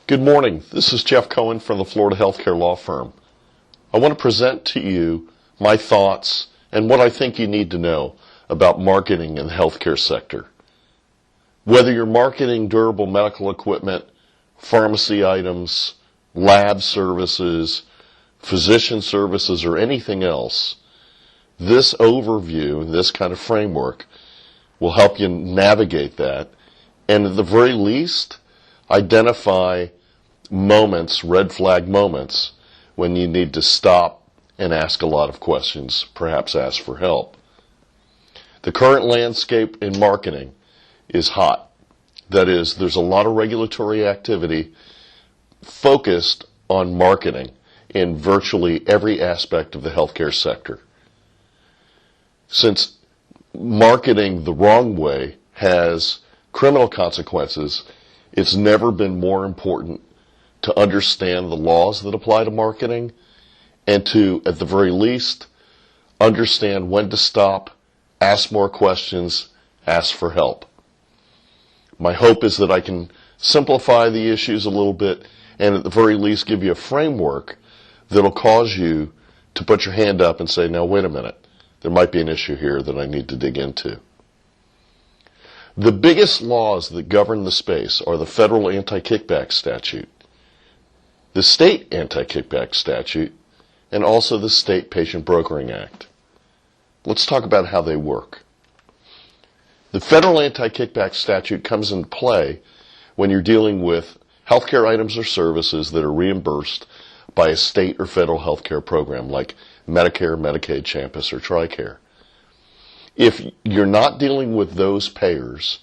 Good morning. This is Jeff Cohen from the Florida Healthcare Law Firm. I want to present to you my thoughts and what I think you need to know about marketing in the healthcare sector. Whether you're marketing durable medical equipment, pharmacy items, lab services, physician services, or anything else, this overview, this kind of framework, will help you navigate that and at the very least identify moments, red flag moments, when you need to stop and ask a lot of questions, perhaps ask for help. The current landscape in marketing is hot. That is, there's a lot of regulatory activity focused on marketing in virtually every aspect of the healthcare sector. Since marketing the wrong way has criminal consequences, it's never been more important to understand the laws that apply to marketing and to, at the very least, understand when to stop, ask more questions, ask for help. My hope is that I can simplify the issues a little bit and at the very least give you a framework that'll cause you to put your hand up and say, now wait a minute, there might be an issue here that I need to dig into. The biggest laws that govern the space are the federal Anti-Kickback Statute, the state Anti-Kickback Statute, and also the State Patient Brokering Act. Let's talk about how they work. The federal Anti-Kickback Statute comes into play when you're dealing with healthcare items or services that are reimbursed by a state or federal healthcare program like Medicare, Medicaid, CHAMPUS, or TRICARE. If you're not dealing with those payers,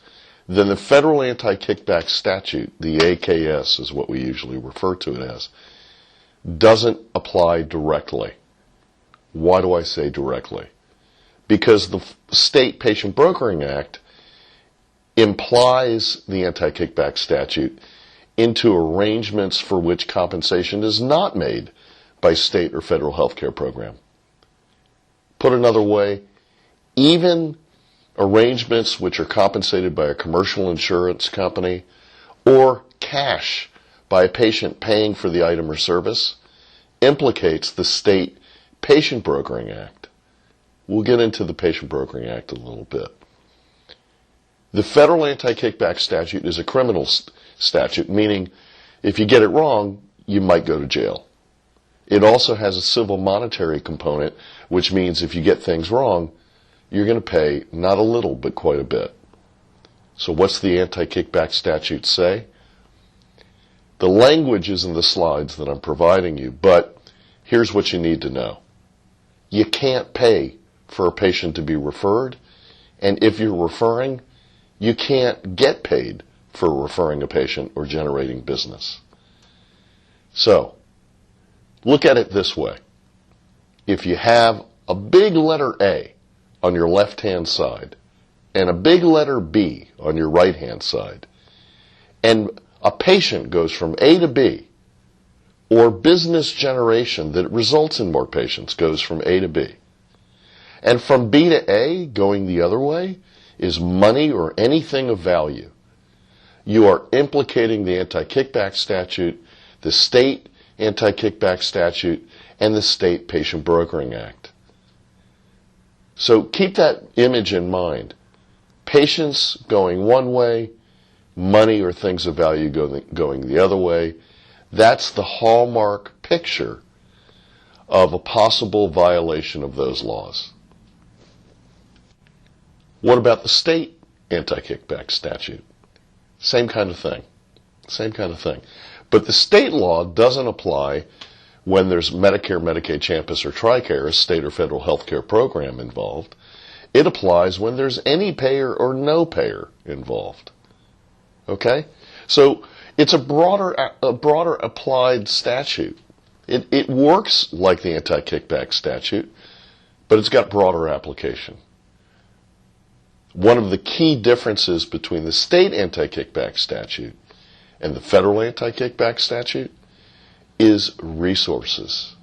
then the federal Anti-Kickback Statute, the AKS is what we usually refer to it as, doesn't apply directly. Why do I say directly? Because the State Patient Brokering Act implies the Anti-Kickback Statute into arrangements for which compensation is not made by state or federal healthcare program. Put another way, even arrangements which are compensated by a commercial insurance company or cash by a patient paying for the item or service implicates the State Patient Brokering Act. We'll get into the Patient Brokering Act a little bit. The federal Anti-Kickback Statute is a criminal statute, meaning if you get it wrong, you might go to jail. It also has a civil monetary component, which means if you get things wrong, you're going to pay not a little, but quite a bit. So what's the Anti-Kickback Statute say? The language is in the slides that I'm providing you, but here's what you need to know. You can't pay for a patient to be referred, and if you're referring, you can't get paid for referring a patient or generating business. So, look at it this way. If you have a big letter A on your left-hand side and a big letter B on your right-hand side, and a patient goes from A to B, or business generation that results in more patients goes from A to B, and from B to A going the other way is money or anything of value, you are implicating the Anti-Kickback Statute, the State Anti-Kickback Statute, and the State Patient Brokering Act. So keep that image in mind. Patients going one way, money or things of value going the other way. That's the hallmark picture of a possible violation of those laws. What about the State Anti-Kickback Statute? Same kind of thing. Same kind of thing. But the state law doesn't apply when there's Medicare, Medicaid, CHAMPUS, or TRICARE, a state or federal health care program involved. It applies when there's any payer or no payer involved. Okay? So it's a broader applied statute. It works like the Anti-Kickback Statute, but it's got broader application. One of the key differences between the State Anti-Kickback Statute and the Federal Anti-Kickback Statute is resources.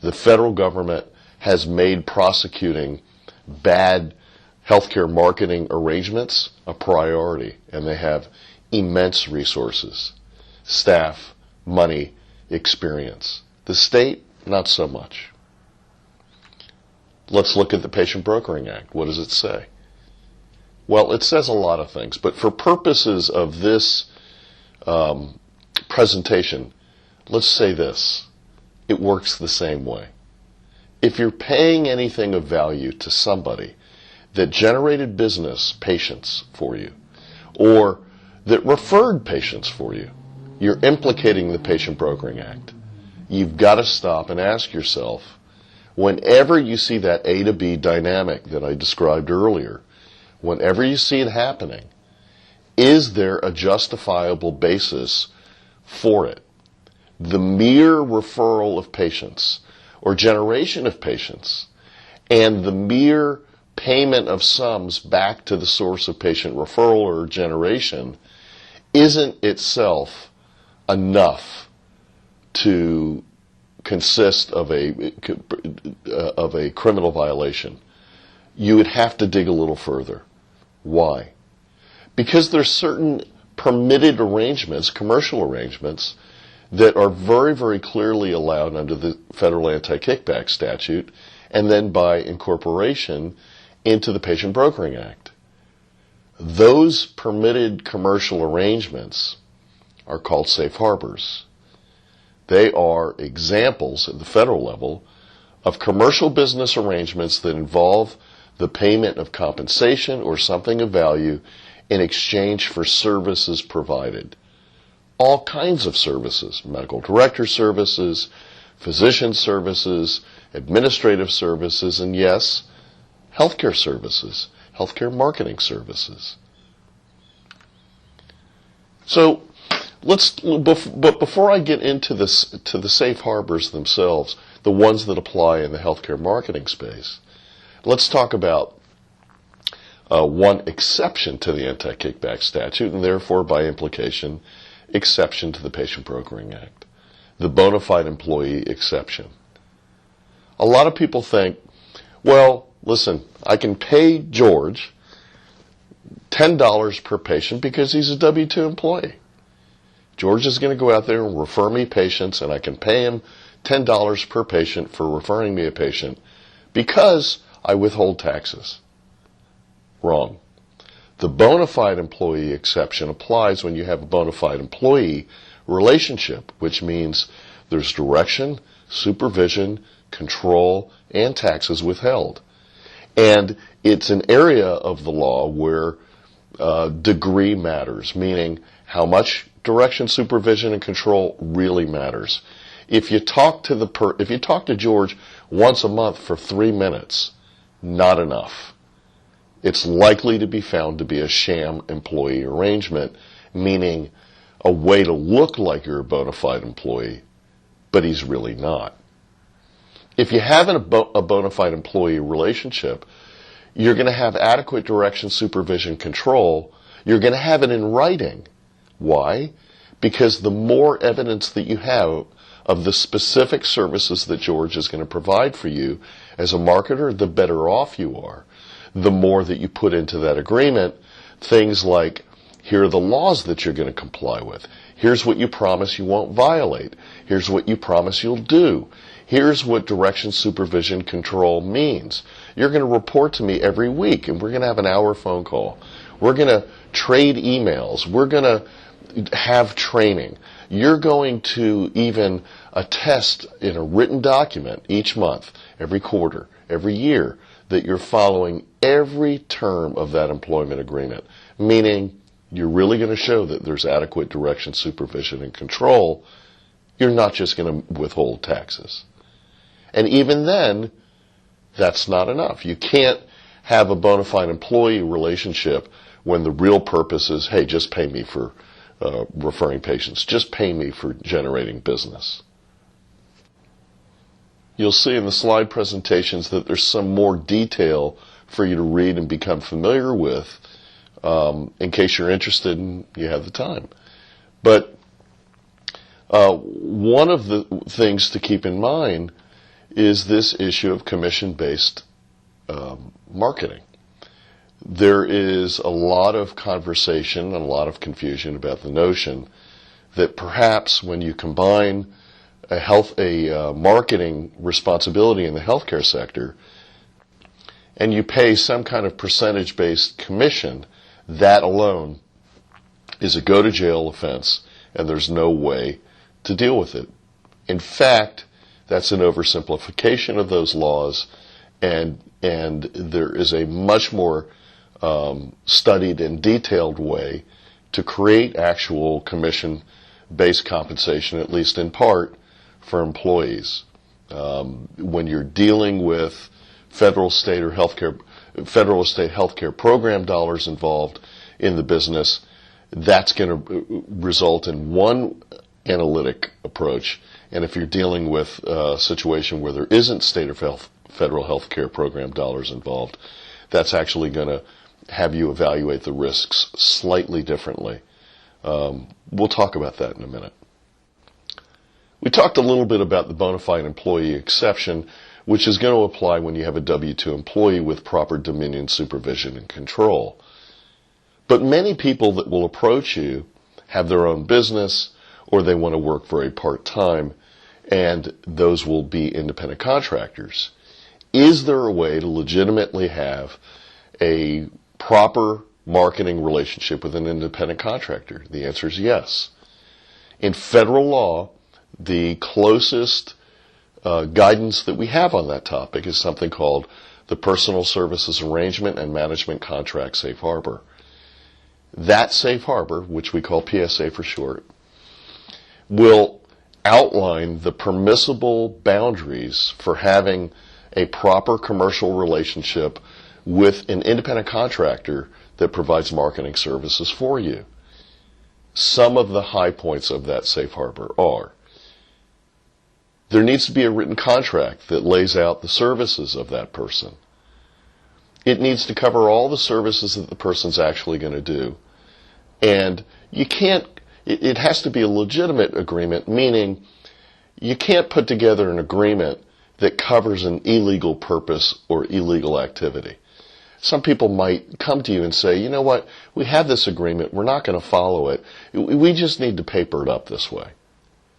The federal government has made prosecuting bad healthcare marketing arrangements a priority, and they have immense resources. staff, money, experience. The state, not so much. Let's look at the Patient Brokering Act. What does it say? Well, it says a lot of things, but for purposes of this presentation, let's say this. It works the same way. If you're paying anything of value to somebody that generated business patients for you, or that referred patients for you, you're implicating the Patient Brokering Act. You've got to stop and ask yourself, whenever you see that A to B dynamic that I described earlier, whenever you see it happening, is there a justifiable basis for it? The mere referral of patients or generation of patients and the mere payment of sums back to the source of patient referral or generation isn't itself enough to consist of a criminal violation. You would have to dig a little further. Why? Because there's certain permitted arrangements, commercial arrangements, that are very, very clearly allowed under the federal Anti-Kickback Statute and then by incorporation into the Patient Brokering Act. Those permitted commercial arrangements are called safe harbors. They are examples at the federal level of commercial business arrangements that involve the payment of compensation or something of value in exchange for services provided. All kinds of services, medical director services, physician services, administrative services, and yes, healthcare services, healthcare marketing services. So, but before I get into this, to the safe harbors themselves, the ones that apply in the healthcare marketing space, let's talk about one exception to the Anti-Kickback Statute, and therefore, by implication, exception to the Patient Brokering Act, the bona fide employee exception. A lot of people think, well, listen, I can pay George $10 per patient because he's a W-2 employee. George is going to go out there and refer me patients, and I can pay him $10 per patient for referring me a patient because I withhold taxes. Wrong. The bona fide employee exception applies when you have a bona fide employee relationship, which means there's direction, supervision, control, and taxes withheld. And it's an area of the law where degree matters, meaning how much direction, supervision, and control really matters. If you talk to George once a month for 3 minutes, not enough. It's likely to be found to be a sham employee arrangement, meaning a way to look like you're a bona fide employee, but he's really not. If you have a bona fide employee relationship, you're going to have adequate direction, supervision, control. You're going to have it in writing. Why? Because the more evidence that you have of the specific services that George is going to provide for you as a marketer, the better off you are. The more that you put into that agreement, things like, here are the laws that you're going to comply with. Here's what you promise you won't violate. Here's what you promise you'll do. Here's what direction, supervision, control means. You're going to report to me every week, and we're going to have an hour phone call. We're going to trade emails. We're going to have training. You're going to even attest in a written document each month, every quarter, every year, that you're following every term of that employment agreement, meaning you're really going to show that there's adequate direction, supervision, and control. You're not just going to withhold taxes. And even then, that's not enough. You can't have a bona fide employee relationship when the real purpose is, hey, just pay me for referring patients. Just pay me for generating business. You'll see in the slide presentations that there's some more detail for you to read and become familiar with in case you're interested and you have the time. But one of the things to keep in mind is this issue of commission-based marketing. There is a lot of conversation and a lot of confusion about the notion that perhaps when you combine a marketing responsibility in the healthcare sector and you pay some kind of percentage-based commission, that alone is a go-to-jail offense, and there's no way to deal with it. In fact, that's an oversimplification of those laws, and there is a much more studied and detailed way to create actual commission-based compensation, at least in part, for employees. When you're dealing with federal, state or state healthcare program dollars involved in the business, that's going to result in one analytic approach. And if you're dealing with a situation where there isn't state or federal healthcare program dollars involved, that's actually going to have you evaluate the risks slightly differently. We'll talk about that in a minute. We talked a little bit about the bona fide employee exception, which is going to apply when you have a W-2 employee with proper dominion, supervision, and control. But many people that will approach you have their own business, or they want to work very part-time, and those will be independent contractors. Is there a way to legitimately have a proper marketing relationship with an independent contractor? The answer is yes. In federal law, the closest guidance that we have on that topic is something called the Personal Services Arrangement and Management Contract Safe Harbor. That safe harbor, which we call PSA for short, will outline the permissible boundaries for having a proper commercial relationship with an independent contractor that provides marketing services for you. Some of the high points of that safe harbor are: there needs to be a written contract that lays out the services of that person. It needs to cover all the services that the person's actually going to do. And it has to be a legitimate agreement, meaning you can't put together an agreement that covers an illegal purpose or illegal activity. Some people might come to you and say, you know what, we have this agreement, we're not going to follow it, we just need to paper it up this way.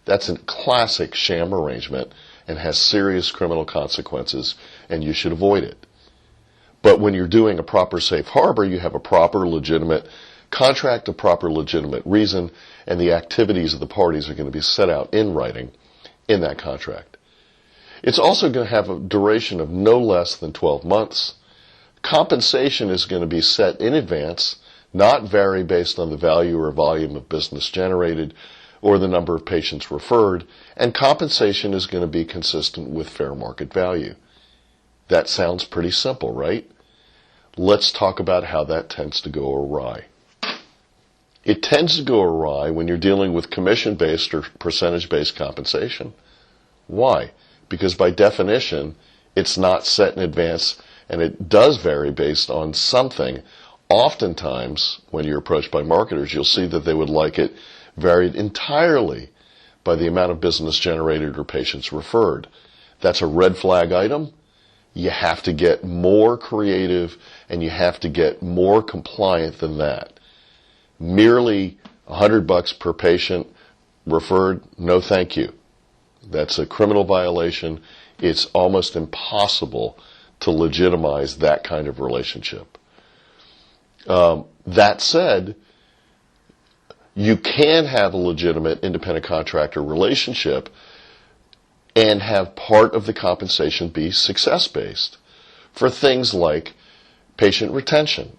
That's a classic sham arrangement and has serious criminal consequences, and you should avoid it. But when you're doing a proper safe harbor, you have a proper legitimate contract, a proper legitimate reason, and the activities of the parties are going to be set out in writing in that contract. It's also going to have a duration of no less than 12 months. Compensation is going to be set in advance, not vary based on the value or volume of business generated or the number of patients referred, and compensation is going to be consistent with fair market value. That sounds pretty simple, right? Let's talk about how that tends to go awry. It tends to go awry when you're dealing with commission-based or percentage-based compensation. Why? Because by definition, it's not set in advance, and it does vary based on something. Oftentimes, when you're approached by marketers, you'll see that they would like it varied entirely by the amount of business generated or patients referred. That's a red flag item. You have to get more creative and you have to get more compliant than that. Merely $100 per patient referred, no thank you. That's a criminal violation. It's almost impossible to legitimize that kind of relationship. That said, you can have a legitimate independent contractor relationship and have part of the compensation be success-based for things like patient retention,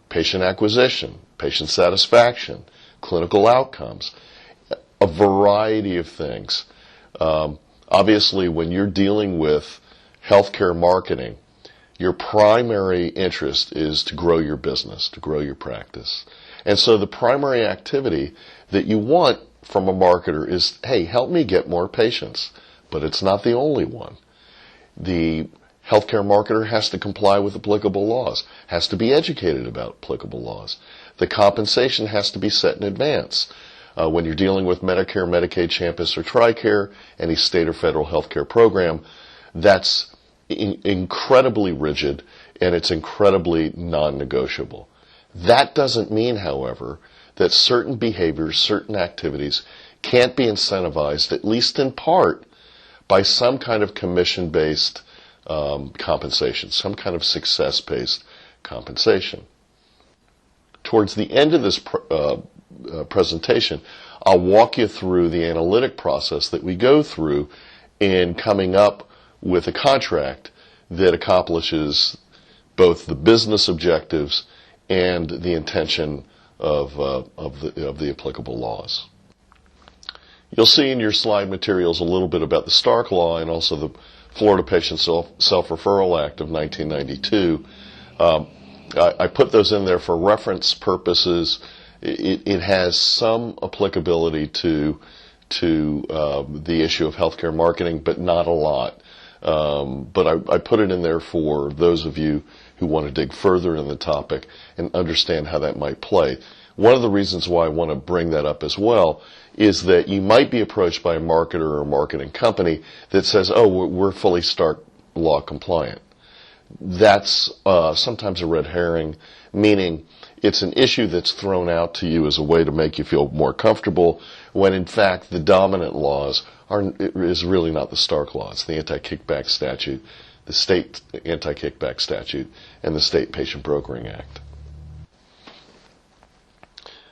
patient acquisition, patient satisfaction, clinical outcomes, a variety of things. Obviously, when you're dealing with healthcare marketing, your primary interest is to grow your business, to grow your practice. And so the primary activity that you want from a marketer is, hey, help me get more patients. But it's not the only one. The healthcare marketer has to comply with applicable laws, has to be educated about applicable laws. The compensation has to be set in advance. When you're dealing with Medicare, Medicaid, Champus, or TRICARE, any state or federal healthcare program, that's incredibly rigid and it's incredibly non-negotiable. That doesn't mean, however, that certain behaviors, certain activities can't be incentivized, at least in part, by some kind of commission-based compensation, some kind of success-based compensation. Towards the end of this presentation, I'll walk you through the analytic process that we go through in coming up with a contract that accomplishes both the business objectives and the intention of the applicable laws. You'll see in your slide materials a little bit about the Stark Law and also the Florida Patient Self-Referral Act of 1992. I put those in there for reference purposes. It has some applicability to the issue of healthcare marketing, but not a lot. But I put it in there for those of you who want to dig further in the topic and understand how that might play. One of the reasons why I want to bring that up as well is that you might be approached by a marketer or a marketing company that says, oh, we're fully Stark Law compliant. That's sometimes a red herring, meaning it's an issue that's thrown out to you as a way to make you feel more comfortable, when in fact the dominant laws is really not the Stark Law. It's the Anti-Kickback Statute, the state Anti-Kickback Statute, and the State Patient Brokering Act.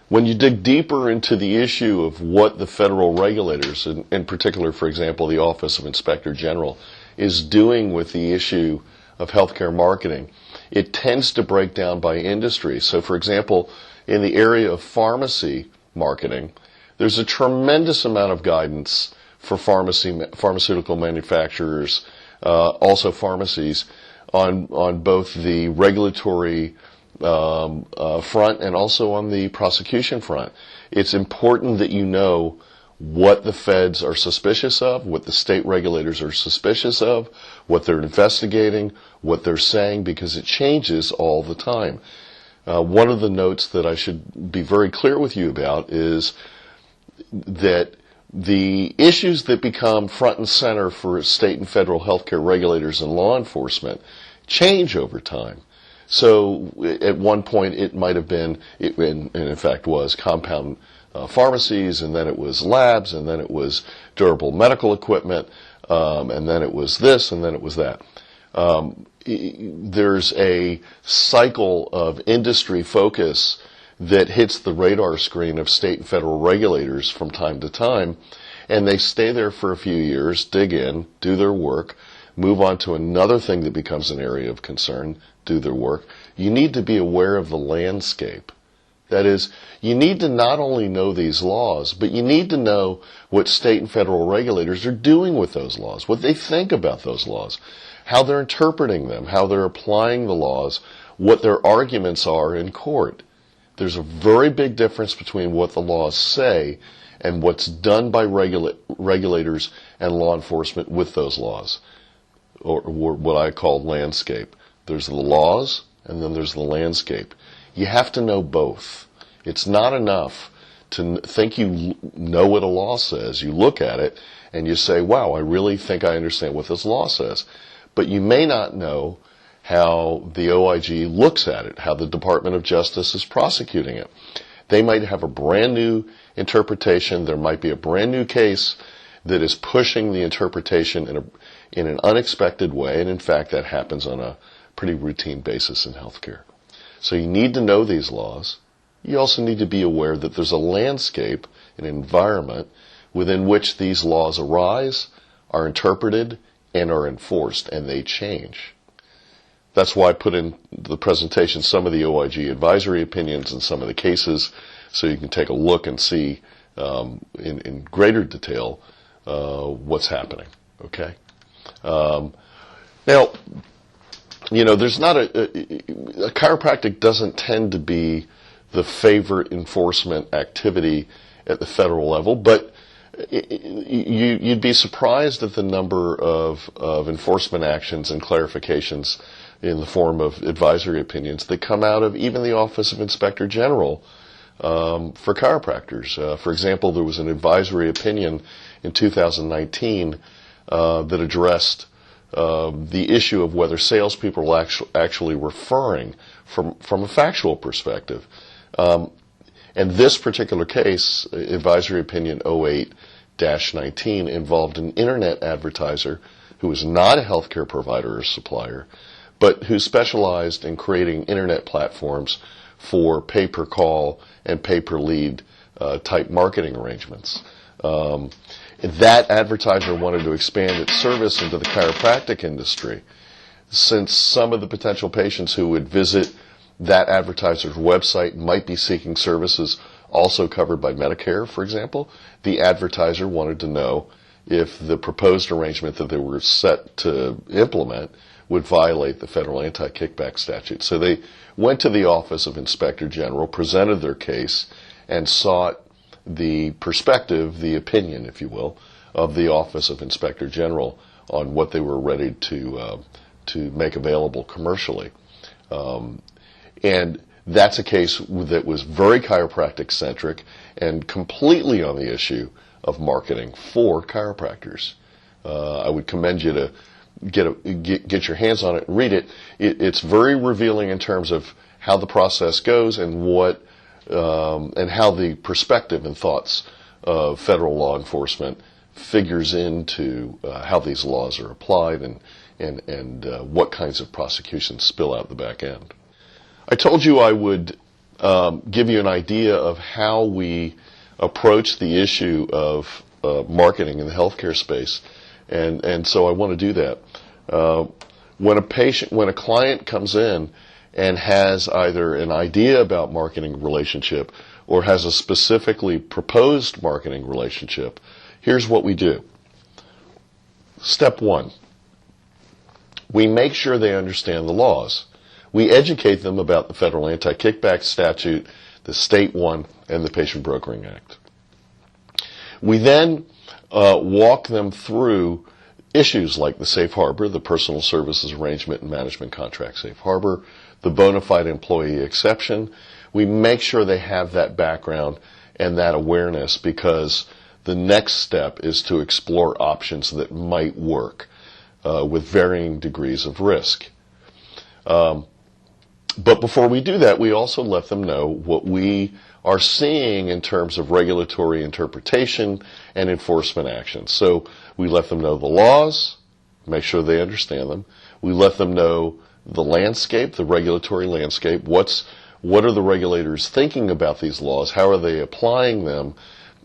When you dig deeper into the issue of what the federal regulators, in particular, for example, the Office of Inspector General, is doing with the issue of healthcare marketing, it tends to break down by industry. So, for example, in the area of pharmacy marketing, there's a tremendous amount of guidance for pharmaceutical manufacturers, also pharmacies, on both the regulatory front and also on the prosecution front. It's important that you know what the feds are suspicious of, what the state regulators are suspicious of, what they're investigating, what they're saying, because it changes all the time. One of the notes that I should be very clear with you about is that the issues that become front and center for state and federal healthcare regulators and law enforcement change over time. So at one point it might have been, and in fact was, compound pharmacies, and then it was labs, and then it was durable medical equipment, and then it was this, and then it was that. There's a cycle of industry focus that hits the radar screen of state and federal regulators from time to time, and they stay there for a few years, dig in, do their work, move on to another thing that becomes an area of concern, do their work. You need to be aware of the landscape. That is, you need to not only know these laws, but you need to know what state and federal regulators are doing with those laws, what they think about those laws, how they're interpreting them, how they're applying the laws, what their arguments are in court. There's a very big difference between what the laws say and what's done by regulators and law enforcement with those laws, or what I call landscape. There's the laws, and then there's the landscape. You have to know both. It's not enough to think you know what a law says. You look at it and you say, wow, I really think I understand what this law says. But you may not know how the OIG looks at it, how the Department of Justice is prosecuting it. They might have a brand new interpretation. There might be a brand new case that is pushing the interpretation in an unexpected way, and in fact that happens on a pretty routine basis in healthcare. So you need to know these laws. You also need to be aware that there's a landscape, an environment within which these laws arise, are interpreted, and are enforced, and they change. That's why I put in the presentation some of the OIG advisory opinions and some of the cases, so you can take a look and see in greater detail what's happening. Okay. Now, you know, there's not a chiropractic doesn't tend to be the favorite enforcement activity at the federal level, but you'd be surprised at the number of enforcement actions and clarifications in the form of advisory opinions that come out of even the Office of Inspector General for chiropractors. For example, there was an advisory opinion in 2019 that addressed the issue of whether salespeople are actually referring from a factual perspective. And And this particular case, Advisory Opinion 08-19, involved an internet advertiser who was not a healthcare provider or supplier, but who specialized in creating internet platforms for pay-per-call and pay-per-lead type marketing arrangements. That advertiser wanted to expand its service into the chiropractic industry. Since some of the potential patients who would visit that advertiser's website might be seeking services also covered by Medicare, for example, the advertiser wanted to know if the proposed arrangement that they were set to implement would violate the federal Anti-Kickback Statute. So they went to the Office of Inspector General, presented their case, and sought the perspective, the opinion, if you will, of the Office of Inspector General on what they were ready to make available commercially. And that's a case that was very chiropractic-centric and completely on the issue of marketing for chiropractors. I would commend you to get your hands on it and read it. It's very revealing in terms of how the process goes and what and how the perspective and thoughts of federal law enforcement figures into how these laws are applied and what kinds of prosecutions spill out the back end. I told you I would give you an idea of how we approach the issue of marketing in the healthcare space, and so I want to do that. When a client comes in and has either an idea about marketing relationship or has a specifically proposed marketing relationship, here's what we do. Step one, we make sure they understand the laws. We educate them about the federal Anti-Kickback Statute, the state one, and the Patient Brokering Act. We then walk them through issues like the safe harbor, the personal services arrangement and management contract safe harbor, the bona fide employee exception. We make sure they have that background and that awareness, because the next step is to explore options that might work with varying degrees of risk. But before we do that, we also let them know what we are seeing in terms of regulatory interpretation and enforcement actions. So we let them know the laws, make sure they understand them. We let them know the landscape, the regulatory landscape. What are the regulators thinking about these laws? How are they applying them?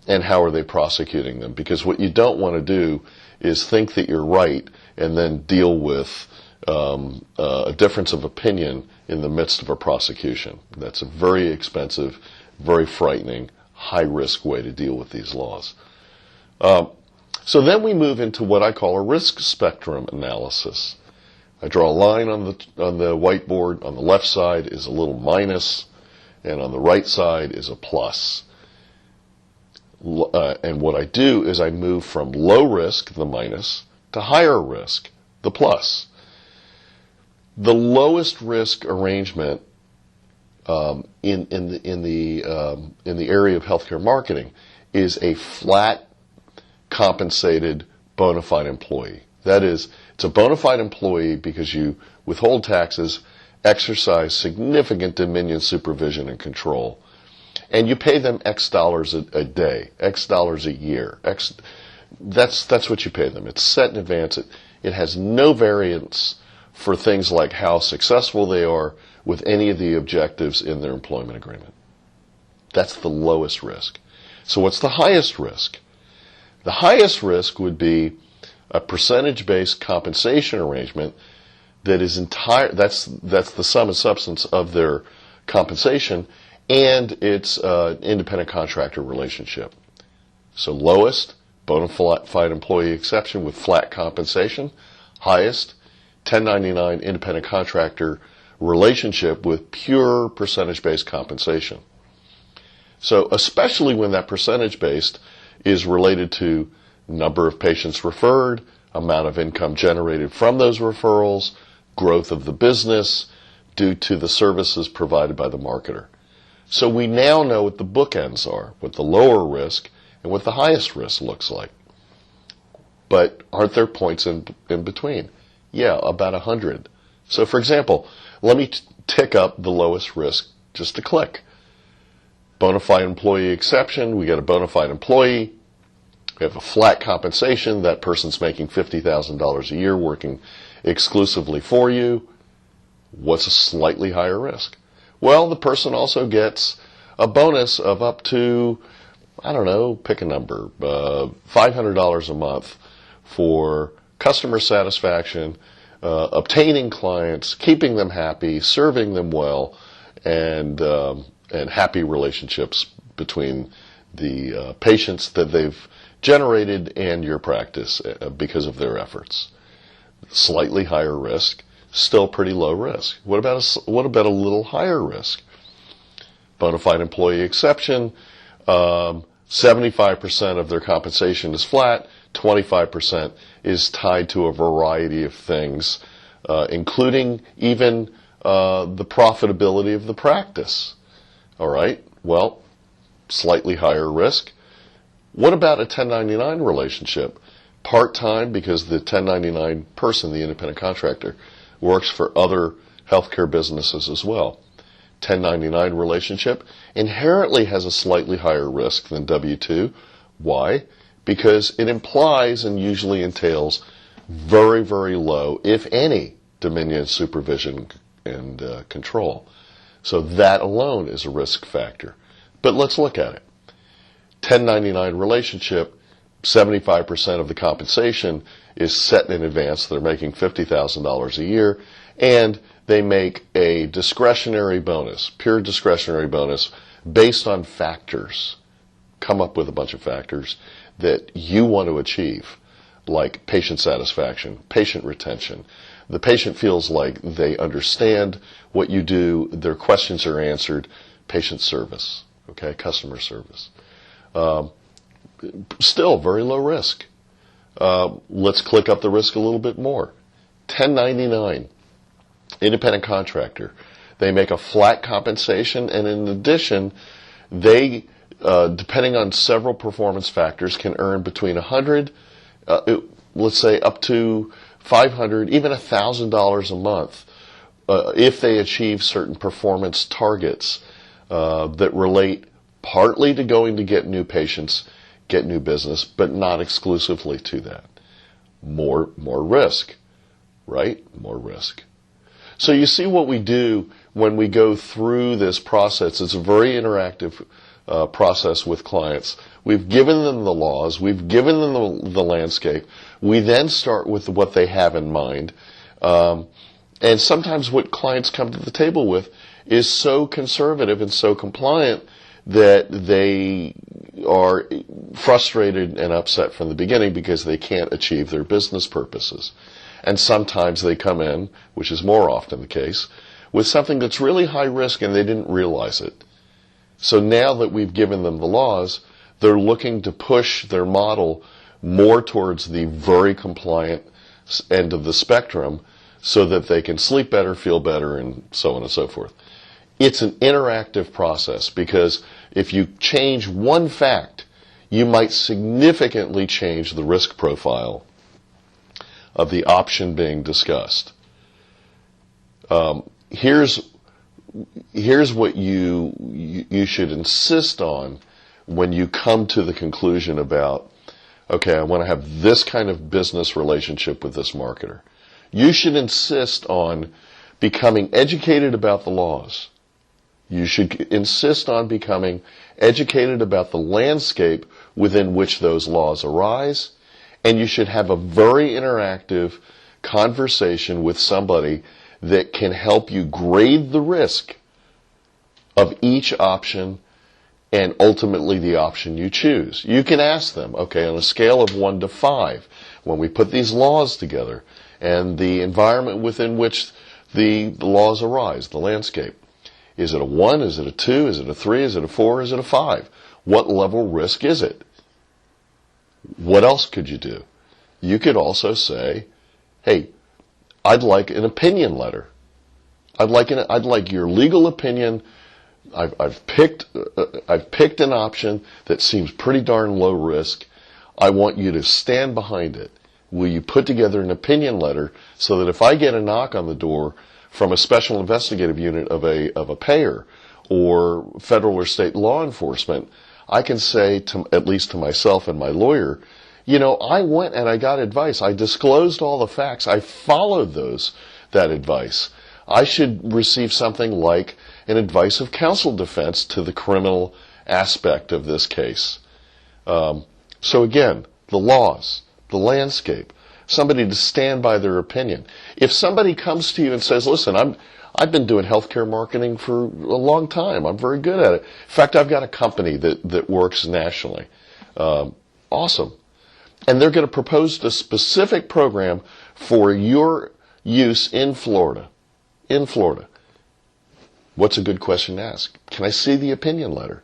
And how are they prosecuting them? Because what you don't want to do is think that you're right and then deal with a difference of opinion in the midst of a prosecution. That's a very expensive, very frightening, high-risk way to deal with these laws. So then we move into what I call a risk spectrum analysis. I draw a line on the whiteboard. On the left side is a little minus, and on the right side is a plus. And what I do is I move from low risk, the minus, to higher risk, the plus. The lowest risk arrangement in the area of healthcare marketing is a flat compensated bona fide employee. That is, it's a bona fide employee because you withhold taxes, exercise significant dominion, supervision, and control, and you pay them X dollars a day, X dollars a year. That's what you pay them. It's set in advance. It has no variance for things like how successful they are with any of the objectives in their employment agreement. That's the lowest risk. So what's the highest risk? The highest risk would be a percentage-based compensation arrangement that is that's the sum and substance of their compensation, and it's an independent contractor relationship. So lowest, bona fide employee exception with flat compensation. Highest, 1099 independent contractor relationship with pure percentage-based compensation. So especially when that percentage-based is related to number of patients referred, amount of income generated from those referrals, growth of the business due to the services provided by the marketer. So we now know what the bookends are, what the lower risk and what the highest risk looks like. But aren't there points in between? Yeah, about 100. So for example, let me tick up the lowest risk just a click. Bona fide employee exception, we get a bona fide employee. We have a flat compensation. That person's making $50,000 a year working exclusively for you. What's a slightly higher risk? Well, the person also gets a bonus of up to, I don't know, pick a number, $500 a month for customer satisfaction, obtaining clients, keeping them happy, serving them well, and happy relationships between the patients that they've generated and your practice because of their efforts. Slightly higher risk, still pretty low risk. What about a little higher risk? Bona fide employee exception, 75% of their compensation is flat, 25% is tied to a variety of things, including even the profitability of the practice. All right, well, slightly higher risk. What about a 1099 relationship? Part-time, because the 1099 person, the independent contractor, works for other healthcare businesses as well. 1099 relationship inherently has a slightly higher risk than W-2. Why? Because it implies and usually entails very, very low, if any, dominion, supervision, and control. So that alone is a risk factor. But let's look at it. 1099 relationship, 75% of the compensation is set in advance. They're making $50,000 a year, and they make a discretionary bonus, pure discretionary bonus, based on factors. Come up with a bunch of factors that you want to achieve, like patient satisfaction, patient retention. The patient feels like they understand what you do, their questions are answered, patient service, okay, customer service. Still very low risk. Let's click up the risk a little bit more. 1099, independent contractor. They make a flat compensation, and in addition, they, depending on several performance factors, can earn between $100, let's say up to $500, even $1,000 a month, if they achieve certain performance targets that relate partly to going to get new patients, get new business, but not exclusively to that. More risk, right? More risk. So you see what we do when we go through this process. It's a very interactive process with clients. We've given them the laws. We've given them the landscape. We then start with what they have in mind. And sometimes what clients come to the table with is so conservative and so compliant that they are frustrated and upset from the beginning because they can't achieve their business purposes. And sometimes they come in, which is more often the case, with something that's really high risk and they didn't realize it. So now that we've given them the laws, they're looking to push their model more towards the very compliant end of the spectrum so that they can sleep better, feel better, and so on and so forth. It's an interactive process because if you change one fact, you might significantly change the risk profile of the option being discussed. Here's what you should insist on when you come to the conclusion about, okay, I want to have this kind of business relationship with this marketer. You should insist on becoming educated about the laws. You should insist on becoming educated about the landscape within which those laws arise, and you should have a very interactive conversation with somebody that can help you grade the risk of each option and ultimately the option you choose. You can ask them, okay, on a scale of 1 to 5, when we put these laws together and the environment within which the laws arise, the landscape, is it a 1? Is it a 2? Is it a 3? Is it a 4? Is it a 5? What level risk is it? What else could you do? You could also say, hey, I'd like an opinion letter. I'd like your legal opinion. I've picked an option that seems pretty darn low risk. I want you to stand behind it. Will you put together an opinion letter so that if I get a knock on the door from a special investigative unit of a payer or federal or state law enforcement, I can say, at least to myself and my lawyer, you know, I went and I got advice. I disclosed all the facts. I followed that advice. I should receive something like an advice of counsel defense to the criminal aspect of this case. So again, the laws, the landscape, somebody to stand by their opinion. If somebody comes to you and says, listen, I've been doing healthcare marketing for a long time. I'm very good at it. In fact, I've got a company that works nationally. Awesome. And they're going to propose a specific program for your use in Florida. In Florida. What's a good question to ask? Can I see the opinion letter?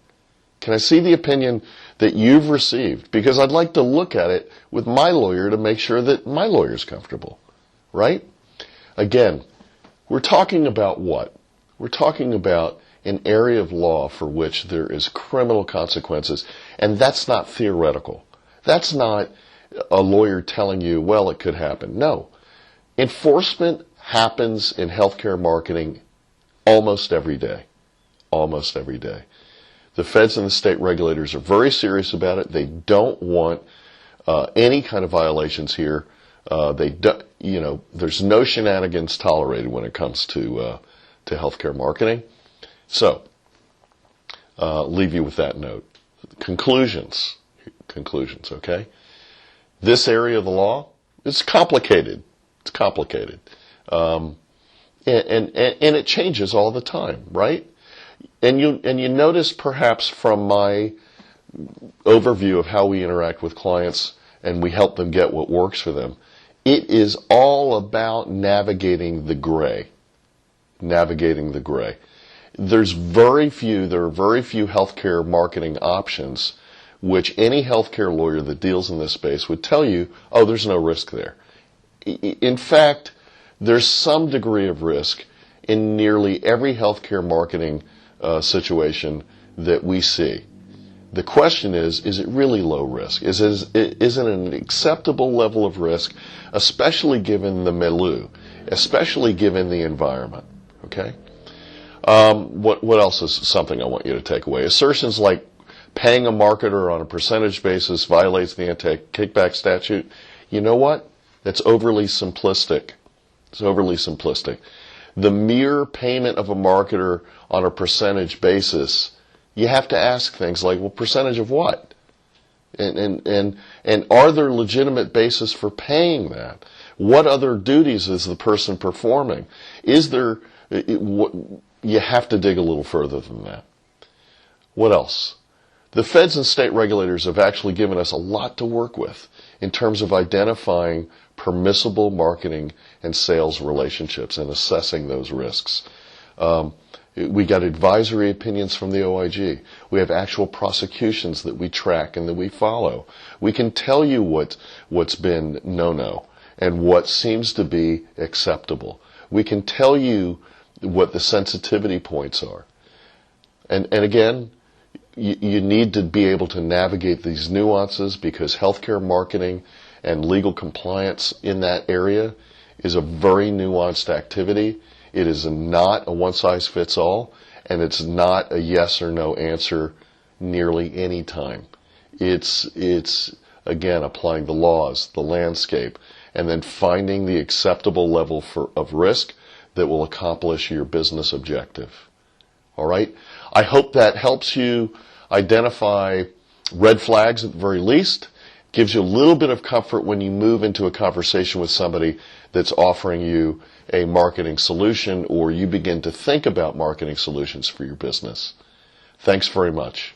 Can I see the opinion that you've received? Because I'd like to look at it with my lawyer to make sure that my lawyer's comfortable. Right? Again, we're talking about what? We're talking about an area of law for which there is criminal consequences, and that's not theoretical. That's not a lawyer telling you, well, it could happen. No. Enforcement happens in healthcare marketing almost every day. Almost every day. The feds and the state regulators are very serious about it. They don't want any kind of violations here. There's no shenanigans tolerated when it comes to healthcare marketing. So, leave you with that note. Conclusions, okay? This area of the law is complicated. It's complicated. And it changes all the time, right? And you notice perhaps from my overview of how we interact with clients and we help them get what works for them, it is all about navigating the gray. Navigating the gray. There are very few healthcare marketing options which any healthcare lawyer that deals in this space would tell you, oh, there's no risk there. In fact, there's some degree of risk in nearly every healthcare marketing situation that we see. The question is it really low risk? Is it an acceptable level of risk, especially given the milieu, especially given the environment? Okay? What else is something I want you to take away? Assertions like paying a marketer on a percentage basis violates the Anti-Kickback Statute. You know what? That's overly simplistic. It's overly simplistic. The mere payment of a marketer on a percentage basis, you have to ask things like, well, percentage of what? And are there legitimate basis for paying that? What other duties is the person performing? You have to dig a little further than that. What else? The feds and state regulators have actually given us a lot to work with in terms of identifying permissible marketing and sales relationships and assessing those risks. We got advisory opinions from the OIG. We have actual prosecutions that we track and that we follow. We can tell you what's been no-no and what seems to be acceptable. We can tell you what the sensitivity points are. And again, you need to be able to navigate these nuances because healthcare marketing and legal compliance in that area is a very nuanced activity. It is not a one-size-fits-all, and it's not a yes or no answer nearly any time. It's again, applying the laws, the landscape, and then finding the acceptable level of risk that will accomplish your business objective. All right? I hope that helps you identify red flags at the very least, gives you a little bit of comfort when you move into a conversation with somebody that's offering you a marketing solution or you begin to think about marketing solutions for your business. Thanks very much.